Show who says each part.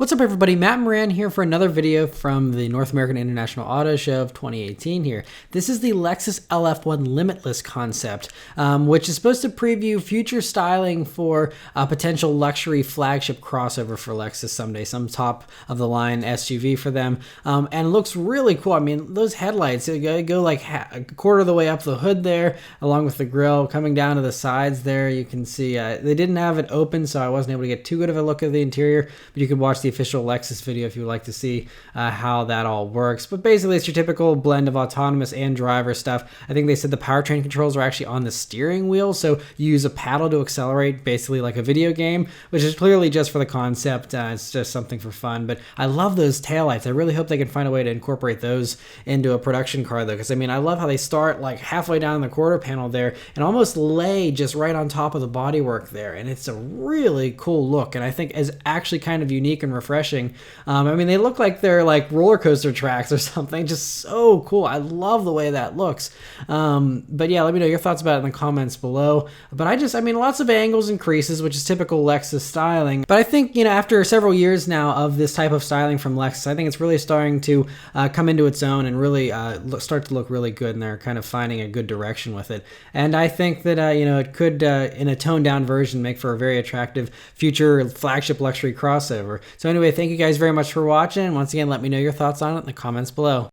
Speaker 1: What's up everybody, Matt and Maran here for another video from the North American International Auto Show of 2018 here. This is the Lexus LF-1 Limitless Concept, which is supposed to preview future styling for a potential luxury flagship crossover for Lexus someday, some top of the line SUV for them, and it looks really cool. I mean, those headlights, they go like a quarter of the way up the hood there, along with the grille coming down to the sides there. You can see they didn't have it open, so I wasn't able to get too good of a look at the interior, but you can watch the official Lexus video if you would like to see how that all works. But basically it's your typical blend of autonomous and driver stuff. I think they said the powertrain controls are actually on the steering wheel, so you use a paddle to accelerate, basically like a video game, which is clearly just for the concept. It's just something for fun. But I love those taillights. I really hope they can find a way to incorporate those into a production car though, because I mean, I love how they start like halfway down the quarter panel there and almost lay just right on top of the bodywork there, and it's a really cool look, and I think is actually kind of unique and refreshing. I mean, they look like they're like roller coaster tracks or something. Just so cool. I love the way that looks. But yeah, let me know your thoughts about it in the comments below. But I mean, lots of angles and creases, which is typical Lexus styling. But I think, you know, after several years now of this type of styling from Lexus, I think it's really starting to come into its own and really start to look really good, and they're kind of finding a good direction with it. And I think that, you know, it could, in a toned down version, make for a very attractive future flagship luxury crossover. So anyway, thank you guys very much for watching. Once again, let me know your thoughts on it in the comments below.